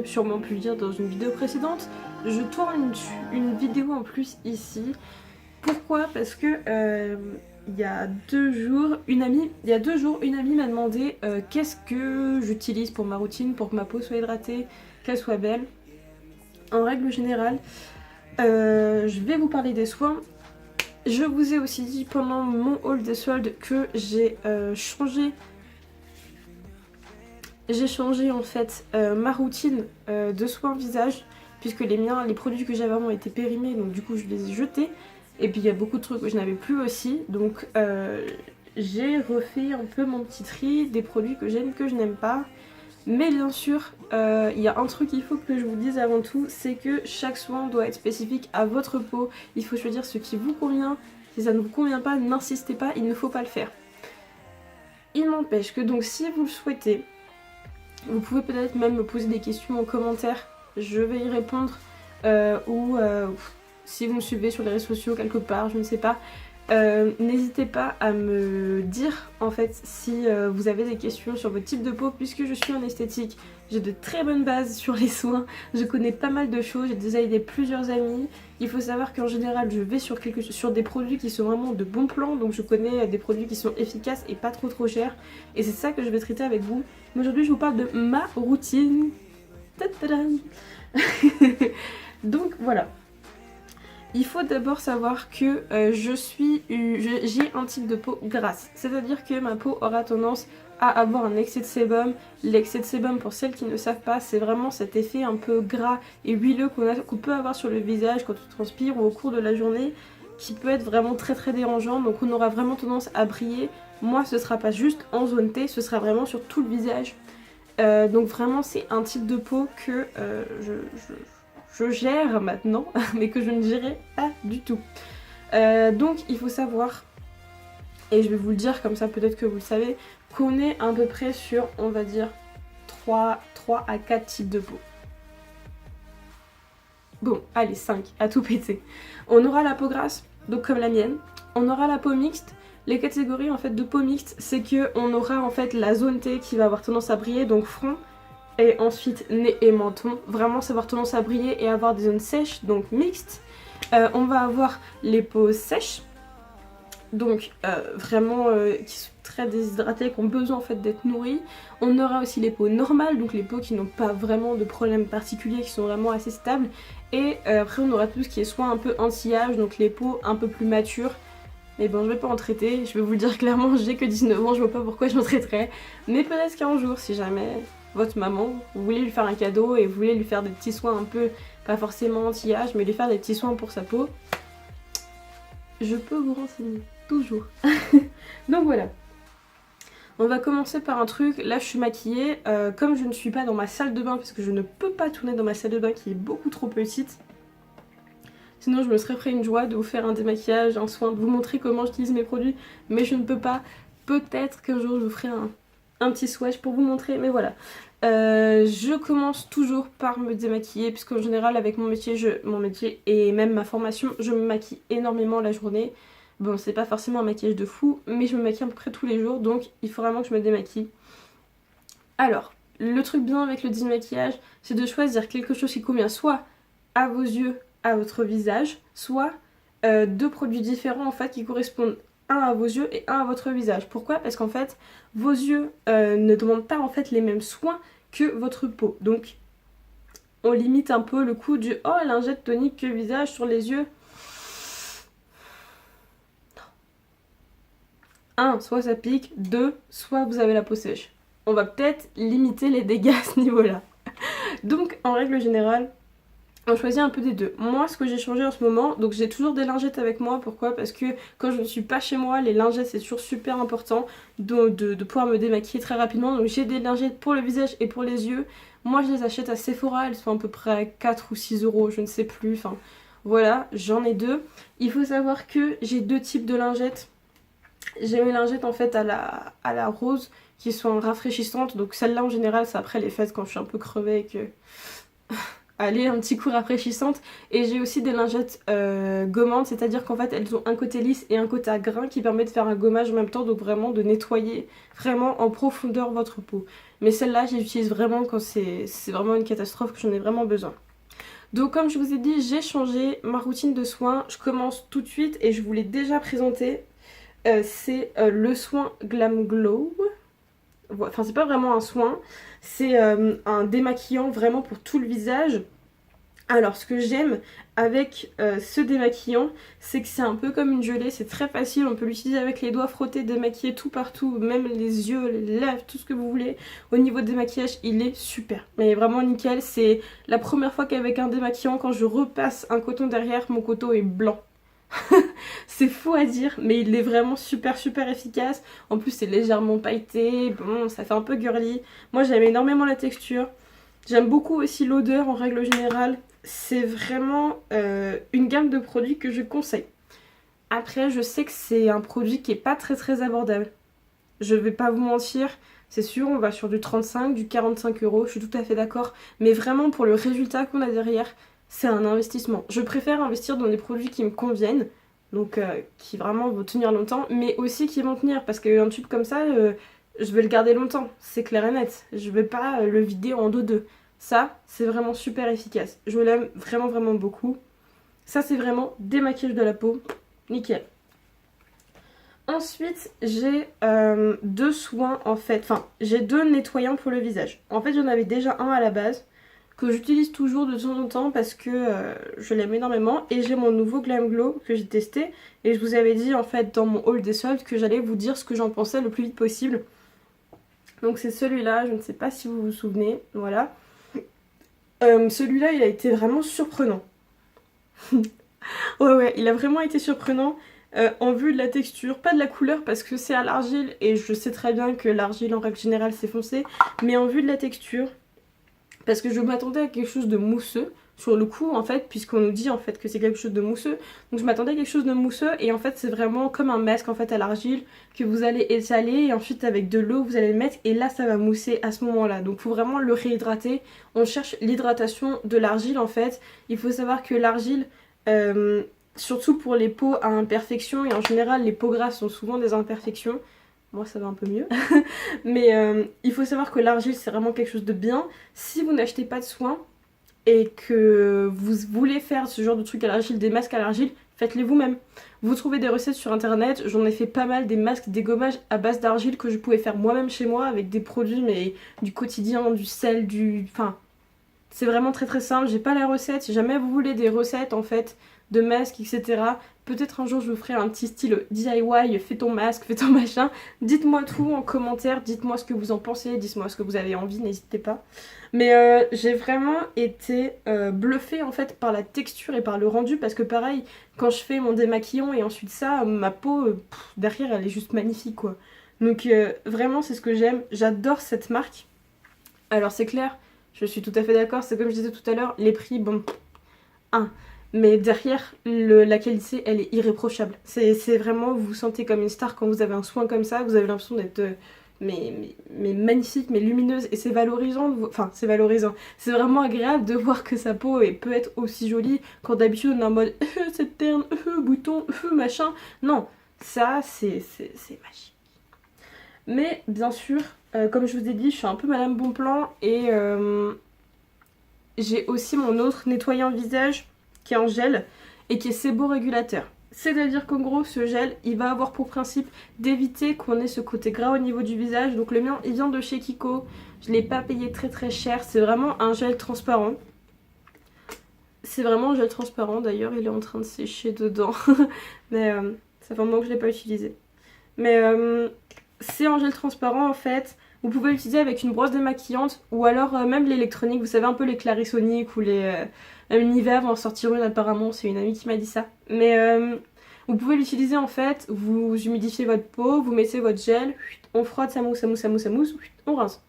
avez sûrement pu le dire dans une vidéo précédente, je tourne une vidéo en plus ici. Pourquoi? Parce que il y a 2 jours, une amie m'a demandé qu'est-ce que j'utilise pour ma routine, pour que ma peau soit hydratée, qu'elle soit belle. En règle générale, je vais vous parler des soins. Je vous ai aussi dit pendant mon haul des soldes que j'ai changé en fait ma routine de soins visage, puisque les produits que j'avais avant étaient périmés, donc du coup je les ai jetés. Et puis il y a beaucoup de trucs que je n'avais plus aussi, donc j'ai refait un peu mon petit tri des produits que j'aime, que je n'aime pas. Mais bien sûr, il y a un truc qu'il faut que je vous dise avant tout, c'est que chaque soin doit être spécifique à votre peau. Il faut choisir ce qui vous convient. Si ça ne vous convient pas, n'insistez pas, il ne faut pas le faire. Il n'empêche que donc si vous le souhaitez, vous pouvez peut-être même me poser des questions en commentaire, je vais y répondre. Ou si vous me suivez sur les réseaux sociaux quelque part, je ne sais pas. N'hésitez pas à me dire en fait si vous avez des questions sur votre type de peau, puisque je suis en esthétique, j'ai de très bonnes bases sur les soins, je connais pas mal de choses, j'ai déjà aidé plusieurs amis. Il faut savoir qu'en général je vais sur des produits qui sont vraiment de bons plans, donc je connais des produits qui sont efficaces et pas trop chers, et c'est ça que je vais traiter avec vous. Mais aujourd'hui je vous parle de ma routine. Tadadam. Donc voilà. Il faut d'abord savoir que j'ai un type de peau grasse, c'est-à-dire que ma peau aura tendance à avoir un excès de sébum. L'excès de sébum, pour celles qui ne savent pas, c'est vraiment cet effet un peu gras et huileux qu'on peut avoir sur le visage quand on transpire ou au cours de la journée, qui peut être vraiment très dérangeant, donc on aura vraiment tendance à briller. Moi ce sera pas juste en zone T, ce sera vraiment sur tout le visage. Donc vraiment c'est un type de peau que je gère maintenant, mais que je ne gérais pas du tout. Donc il faut savoir, et je vais vous le dire comme ça peut-être que vous le savez, qu'on est à peu près sur, on va dire, 3 à 4 types de peau. Bon, allez, 5, à tout péter. On aura la peau grasse, donc comme la mienne. On aura la peau mixte. Les catégories en fait de peau mixte, c'est que on aura en fait la zone T qui va avoir tendance à briller, donc front, et ensuite nez et menton. Vraiment ça va avoir tendance à briller et avoir des zones sèches, donc mixtes. On va avoir les peaux sèches, donc vraiment qui sont très déshydratées, qui ont besoin en fait d'être nourries. On aura aussi les peaux normales, donc les peaux qui n'ont pas vraiment de problème particulier, qui sont vraiment assez stables. Et après on aura tout ce qui est soit un peu anti-âge, donc les peaux un peu plus matures. Mais bon, je vais pas en traiter, je vais vous le dire clairement, j'ai que 19 ans, je vois pas pourquoi je m'en traiterais. Mais peut-être qu'un jour, si jamais votre maman, vous voulez lui faire un cadeau et vous voulez lui faire des petits soins un peu, pas forcément anti-âge, mais lui faire des petits soins pour sa peau, je peux vous renseigner, toujours. Donc voilà. On va commencer par un truc, là je suis maquillée, comme je ne suis pas dans ma salle de bain, parce que je ne peux pas tourner dans ma salle de bain qui est beaucoup trop petite, sinon je me serais fait une joie de vous faire un démaquillage, un soin, de vous montrer comment j'utilise mes produits, mais je ne peux pas. Peut-être qu'un jour je vous ferai un petit swatch pour vous montrer, mais voilà. Je commence toujours par me démaquiller, puisqu'en général avec mon métier et même ma formation, je me maquille énormément la journée. Bon, c'est pas forcément un maquillage de fou, mais je me maquille à peu près tous les jours, donc il faut vraiment que je me démaquille. Alors, le truc bien avec le démaquillage, c'est de choisir quelque chose qui convient soit à vos yeux, à votre visage, soit 2 produits différents en fait qui correspondent un à vos yeux et un à votre visage. Pourquoi? Parce qu'en fait vos yeux ne demandent pas en fait les mêmes soins que votre peau. Donc on limite un peu le coup du oh lingette tonique que visage sur les yeux. Non. 1, soit ça pique, 2, soit vous avez la peau sèche. On va peut-être limiter les dégâts à ce niveau-là. Donc en règle générale, on choisit un peu des deux. Moi, ce que j'ai changé en ce moment, donc j'ai toujours des lingettes avec moi. Pourquoi? Parce que quand je ne suis pas chez moi, les lingettes c'est toujours super important de pouvoir me démaquiller très rapidement. Donc j'ai des lingettes pour le visage et pour les yeux. Moi je les achète à Sephora, elles sont à peu près à 4 ou 6 euros, je ne sais plus. Enfin voilà, j'en ai 2. Il faut savoir que j'ai 2 types de lingettes. J'ai mes lingettes en fait à la rose qui sont rafraîchissantes. Donc celle-là en général c'est après les fêtes quand je suis un peu crevée et que allez, un petit coup rafraîchissante. Et j'ai aussi des lingettes gommantes, c'est-à-dire qu'en fait elles ont un côté lisse et un côté à grains qui permet de faire un gommage en même temps, donc vraiment de nettoyer vraiment en profondeur votre peau. Mais celle-là, je l'utilise vraiment quand c'est vraiment une catastrophe, que j'en ai vraiment besoin. Donc comme je vous ai dit, j'ai changé ma routine de soins. Je commence tout de suite et je vous l'ai déjà présenté. C'est le soin Glam Glow. Enfin, c'est pas vraiment un soin, c'est un démaquillant vraiment pour tout le visage. Alors, ce que j'aime avec ce démaquillant, c'est que c'est un peu comme une gelée, c'est très facile, on peut l'utiliser avec les doigts, frotter, démaquiller tout partout, même les yeux, les lèvres, tout ce que vous voulez. Au niveau des maquillages, il est super, mais vraiment nickel. C'est la première fois qu'avec un démaquillant, quand je repasse un coton derrière, mon coton est blanc. C'est faux à dire, mais il est vraiment super super efficace. En plus, c'est légèrement pailleté, bon, ça fait un peu girly. Moi, j'aime énormément la texture. J'aime beaucoup aussi l'odeur en règle générale. C'est vraiment une gamme de produits que je conseille. Après, je sais que c'est un produit qui est pas très très abordable. Je vais pas vous mentir, c'est sûr, on va sur du 35, du 45 euros, je suis tout à fait d'accord. Mais vraiment, pour le résultat qu'on a derrière, c'est un investissement. Je préfère investir dans des produits qui me conviennent, donc qui vraiment vont tenir longtemps, mais aussi qui vont tenir, parce qu'un tube comme ça, je vais le garder longtemps, c'est clair et net. Je vais pas le vider en deux. Ça, c'est vraiment super efficace. Je l'aime vraiment vraiment beaucoup. Ça, c'est vraiment démaquillage de la peau, nickel. Ensuite, j'ai deux soins en fait, enfin j'ai deux nettoyants pour le visage. En fait, j'en avais déjà un à la base que j'utilise toujours de temps en temps parce que je l'aime énormément. Et j'ai mon nouveau Glam Glow que j'ai testé et je vous avais dit en fait dans mon haul des soldes que j'allais vous dire ce que j'en pensais le plus vite possible. Donc c'est celui-là, je ne sais pas si vous vous souvenez, voilà. Celui-là, il a été vraiment surprenant. Ouais, il a vraiment été surprenant en vue de la texture, pas de la couleur parce que c'est à l'argile et je sais très bien que l'argile en règle générale c'est foncé, mais en vue de la texture, parce que je m'attendais à quelque chose de mousseux sur le coup en fait, puisqu'on nous dit en fait que c'est quelque chose de mousseux, donc je m'attendais à quelque chose de mousseux et en fait c'est vraiment comme un masque en fait à l'argile que vous allez étaler et ensuite avec de l'eau vous allez le mettre et là ça va mousser à ce moment là, donc il faut vraiment le réhydrater. On cherche l'hydratation de l'argile en fait. Il faut savoir que l'argile surtout pour les peaux à imperfection, et en général les peaux grasses sont souvent des imperfections, moi ça va un peu mieux, mais il faut savoir que l'argile c'est vraiment quelque chose de bien. Si vous n'achetez pas de soins et que vous voulez faire ce genre de trucs à l'argile, des masques à l'argile, faites-les vous-même. Vous trouvez des recettes sur internet, j'en ai fait pas mal, des masques, des gommages à base d'argile que je pouvais faire moi-même chez moi avec des produits mais du quotidien, du sel, enfin c'est vraiment très très simple. J'ai pas la recette, si jamais vous voulez des recettes en fait de masques, etc. Peut-être un jour je vous ferai un petit style DIY, fais ton masque, fais ton machin. Dites-moi tout en commentaire, dites-moi ce que vous en pensez, dites-moi ce que vous avez envie, n'hésitez pas. Mais j'ai vraiment été bluffée en fait par la texture et par le rendu, parce que pareil, quand je fais mon démaquillant et ensuite ça, ma peau derrière elle est juste magnifique quoi. Donc vraiment c'est ce que j'aime, j'adore cette marque. Alors c'est clair, je suis tout à fait d'accord, c'est comme je disais tout à l'heure, les prix, bon, mais derrière, la qualité, elle est irréprochable. C'est vraiment, vous vous sentez comme une star quand vous avez un soin comme ça, vous avez l'impression d'être mais magnifique, mais lumineuse, et c'est valorisant, enfin c'est valorisant, c'est vraiment agréable de voir que sa peau peut être aussi jolie, quand d'habitude on est en mode cette terne, bouton, machin. Non, ça c'est magique. Mais bien sûr, comme je vous ai dit, je suis un peu Madame Bonplan et j'ai aussi mon autre nettoyant visage qui est en gel et qui est séborégulateur. C'est-à-dire qu'en gros, ce gel, il va avoir pour principe d'éviter qu'on ait ce côté gras au niveau du visage. Donc le mien, il vient de chez Kiko. Je l'ai pas payé très très cher. C'est vraiment un gel transparent. C'est vraiment un gel transparent. D'ailleurs, il est en train de sécher dedans. Mais ça fait un moment que je l'ai pas utilisé. Mais c'est un gel transparent en fait. Vous pouvez l'utiliser avec une brosse démaquillante ou alors même l'électronique. Vous savez, un peu les Clarisonic ou les Nivea vont en sortir une apparemment. C'est une amie qui m'a dit ça. Mais vous pouvez l'utiliser en fait. Vous humidifiez votre peau, vous mettez votre gel, on frotte, ça mousse, ça mousse, ça mousse, ça mousse, on rince.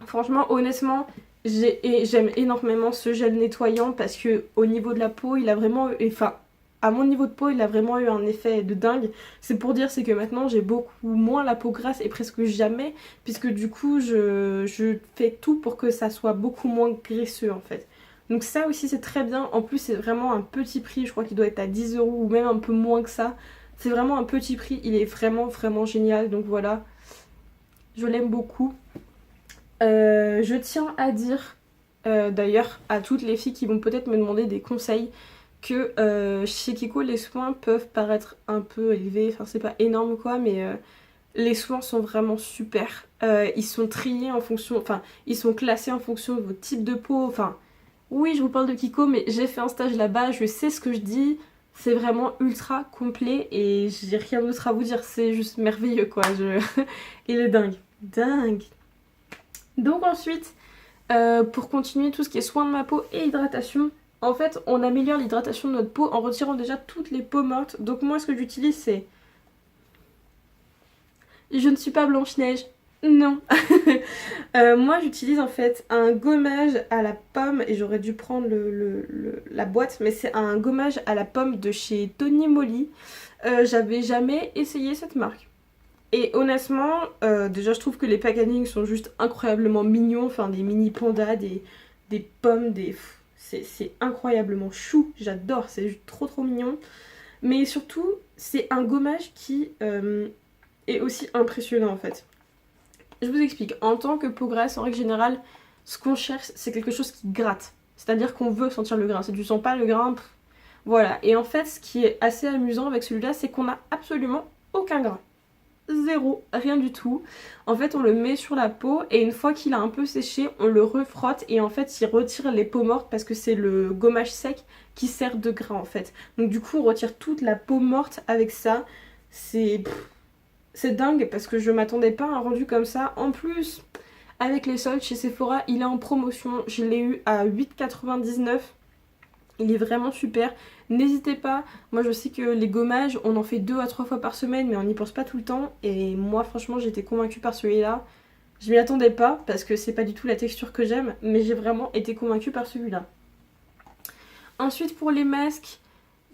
Franchement, honnêtement, j'aime énormément ce gel nettoyant parce que au niveau de la peau, il a vraiment... Enfin, à mon niveau de peau, il a vraiment eu un effet de dingue. C'est pour dire, c'est que maintenant j'ai beaucoup moins la peau grasse et presque jamais, puisque du coup je fais tout pour que ça soit beaucoup moins graisseux en fait. Donc ça aussi c'est très bien, en plus c'est vraiment un petit prix, je crois qu'il doit être à 10 € ou même un peu moins que ça. C'est vraiment un petit prix, il est vraiment vraiment génial, donc voilà, je l'aime beaucoup. Je tiens à dire d'ailleurs à toutes les filles qui vont peut-être me demander des conseils que chez Kiko les soins peuvent paraître un peu élevés, enfin c'est pas énorme quoi, mais les soins sont vraiment super. Ils sont triés en fonction, enfin ils sont classés en fonction de votre type de peau, enfin oui je vous parle de Kiko mais j'ai fait un stage là-bas, je sais ce que je dis, c'est vraiment ultra complet et j'ai rien d'autre à vous dire, c'est juste merveilleux quoi, il est dingue, dingue. Donc ensuite, pour continuer tout ce qui est soin de ma peau et hydratation, en fait on améliore l'hydratation de notre peau en retirant déjà toutes les peaux mortes. Donc moi ce que j'utilise c'est... Je ne suis pas Blanche-Neige, non. Moi j'utilise en fait un gommage à la pomme et j'aurais dû prendre la boîte, mais c'est un gommage à la pomme de chez Tony Moly. J'avais jamais essayé cette marque. Et honnêtement, déjà je trouve que les packagings sont juste incroyablement mignons, enfin des mini pandas, des pommes, c'est incroyablement chou, j'adore, c'est juste trop trop mignon. Mais surtout, c'est un gommage qui est aussi impressionnant en fait. Je vous explique, en tant que peau grasse, en règle générale, ce qu'on cherche c'est quelque chose qui gratte. C'est-à-dire qu'on veut sentir le grain, si tu sens pas le grain, voilà. Et en fait, ce qui est assez amusant avec celui-là, c'est qu'on a absolument aucun grain. Zéro, rien du tout. En fait on le met sur la peau et une fois qu'il a un peu séché on le refrotte et en fait il retire les peaux mortes parce que c'est le gommage sec qui sert de grain en fait. Donc du coup on retire toute la peau morte avec ça. C'est dingue parce que je m'attendais pas à un rendu comme ça. En plus avec les soldes chez Sephora il est en promotion, je l'ai eu à 8,99 €. Il est vraiment super. N'hésitez pas, moi je sais que les gommages on en fait 2 à 3 fois par semaine mais on n'y pense pas tout le temps et moi franchement j'étais convaincue par celui-là. Je m'y attendais pas parce que c'est pas du tout la texture que j'aime mais j'ai vraiment été convaincue par celui-là. Ensuite pour les masques,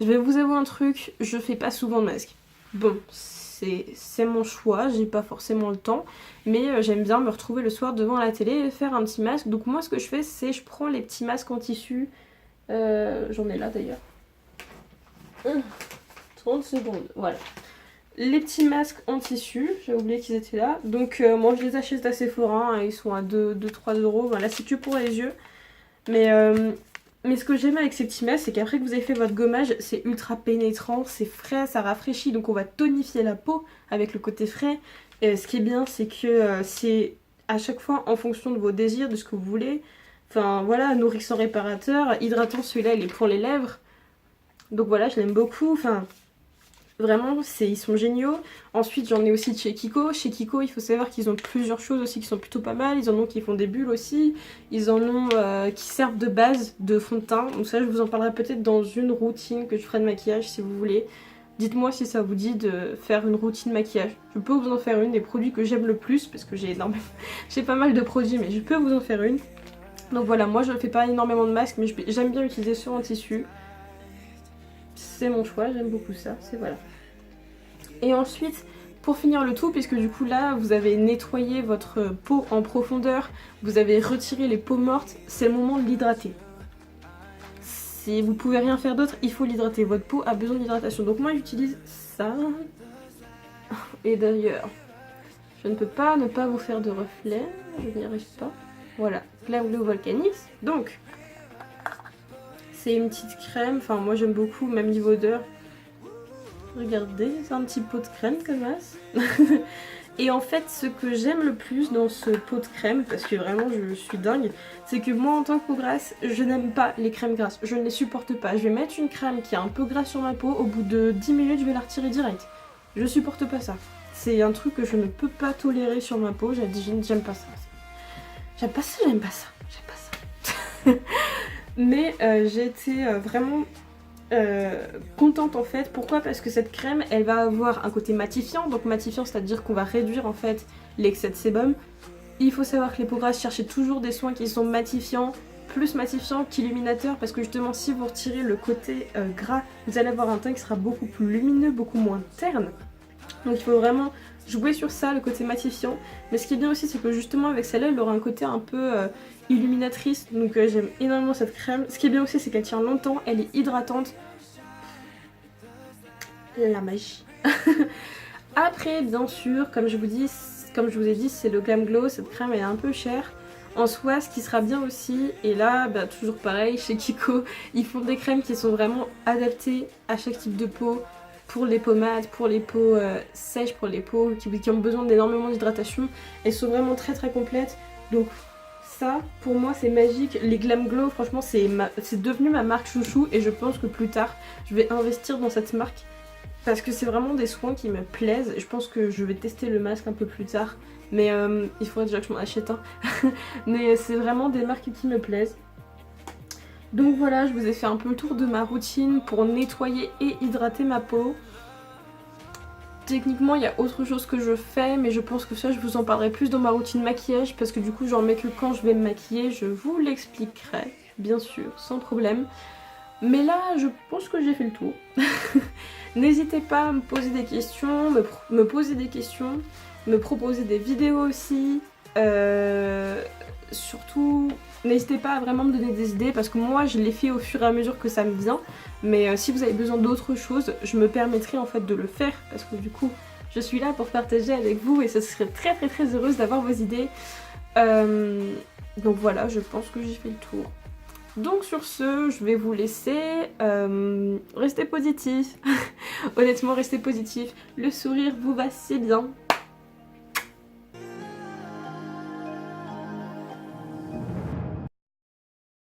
je vais vous avouer un truc, je fais pas souvent de masques. Bon, c'est mon choix, j'ai pas forcément le temps mais j'aime bien me retrouver le soir devant la télé et faire un petit masque. Donc moi ce que je fais c'est je prends les petits masques en tissu. J'en ai là d'ailleurs. 30 secondes, voilà. Les petits masques en tissu, j'ai oublié qu'ils étaient là. Donc moi je les achète à Sephora, hein, ils sont à 2-3 €. Voilà, c'est que pour les yeux. Mais ce que j'aime avec ces petits masques, c'est qu'après que vous avez fait votre gommage, c'est ultra pénétrant, c'est frais, ça rafraîchit. Donc on va tonifier la peau avec le côté frais. Et ce qui est bien, c'est que c'est à chaque fois en fonction de vos désirs, de ce que vous voulez. Enfin voilà, nourrissant réparateur, hydratant, celui-là il est pour les lèvres. Donc voilà, je l'aime beaucoup, enfin vraiment ils sont géniaux. Ensuite j'en ai aussi de chez Kiko. Chez Kiko il faut savoir qu'ils ont plusieurs choses aussi qui sont plutôt pas mal. Ils en ont qui font des bulles aussi. Ils en ont qui servent de base de fond de teint. Donc ça je vous en parlerai peut-être dans une routine que je ferai de maquillage si vous voulez. Dites-moi si ça vous dit de faire une routine maquillage. Je peux vous en faire une des produits que j'aime le plus parce que j'ai énormément... j'ai pas mal de produits mais je peux vous en faire une. Donc voilà, moi je ne fais pas énormément de masques mais j'aime bien utiliser ceux en tissu. C'est mon choix, j'aime beaucoup ça, c'est voilà. Et ensuite, pour finir le tout, puisque du coup là vous avez nettoyé votre peau en profondeur, vous avez retiré les peaux mortes, c'est le moment de l'hydrater. Si vous pouvez rien faire d'autre, il faut l'hydrater, votre peau a besoin d'hydratation. Donc moi j'utilise ça. Et d'ailleurs, je ne peux pas ne pas vous faire de reflet, je n'y arrive pas. Voilà, Clair Bleu Volcanix. Donc, c'est une petite crème, enfin moi j'aime beaucoup, même niveau odeur. Regardez, c'est un petit pot de crème comme ça. Et en fait, ce que j'aime le plus dans ce pot de crème, parce que vraiment je suis dingue, c'est que moi en tant que peau grasse, je n'aime pas les crèmes grasses. Je ne les supporte pas. Je vais mettre une crème qui est un peu grasse sur ma peau, au bout de 10 minutes je vais la retirer direct. Je supporte pas ça. C'est un truc que je ne peux pas tolérer sur ma peau, j'aime pas ça. J'aime pas ça, j'aime pas ça, j'aime pas ça. Mais j'ai été vraiment contente en fait. Pourquoi? Parce que cette crème, elle va avoir un côté matifiant. Donc matifiant, c'est-à-dire qu'on va réduire en fait l'excès de sébum. Il faut savoir que les peaux grasses cherchent toujours des soins qui sont matifiants. plus matifiant qu'illuminateur parce que justement si vous retirez le côté gras, vous allez avoir un teint qui sera beaucoup plus lumineux, beaucoup moins terne. Donc il faut vraiment jouer sur ça, le côté matifiant. Mais ce qui est bien aussi, c'est que justement avec celle-là, elle aura un côté un peu illuminatrice. Donc j'aime énormément cette crème. Ce qui est bien aussi, c'est qu'elle tient longtemps, elle est hydratante. La magie. Après, bien sûr, comme je vous ai dit, c'est le Glam Glow. Cette crème, elle est un peu chère. En soi, ce qui sera bien aussi, et là, bah, toujours pareil, chez Kiko, ils font des crèmes qui sont vraiment adaptées à chaque type de peau. Pour les peaux mates, pour les peaux sèches, pour les peaux qui ont besoin d'énormément d'hydratation. Elles sont vraiment très très complètes. Donc ça, pour moi, c'est magique. Les Glam Glow, franchement, c'est devenu ma marque chouchou. Et je pense que plus tard, je vais investir dans cette marque. Parce que c'est vraiment des soins qui me plaisent. Je pense que je vais tester le masque un peu plus tard. Mais il faudrait déjà que je m'en achète un. Mais c'est vraiment des marques qui me plaisent. Donc voilà, je vous ai fait un peu le tour de ma routine pour nettoyer et hydrater ma peau. Techniquement, il y a autre chose que je fais, mais je pense que ça, je vous en parlerai plus dans ma routine maquillage, parce que du coup, j'en mets que quand je vais me maquiller, je vous l'expliquerai, bien sûr, sans problème. Mais là, je pense que j'ai fait le tour. N'hésitez pas à me poser des questions, me poser des questions, me proposer des vidéos aussi. Surtout, n'hésitez pas à vraiment me donner des idées parce que moi je les fais au fur et à mesure que ça me vient. Mais si vous avez besoin d'autres choses, je me permettrai en fait de le faire parce que du coup je suis là pour partager avec vous et ce serait très très très heureuse d'avoir vos idées. Donc voilà, je pense que j'ai fait le tour. Donc sur ce, je vais vous laisser. Restez positif. Honnêtement, restez positif. Le sourire vous va si bien.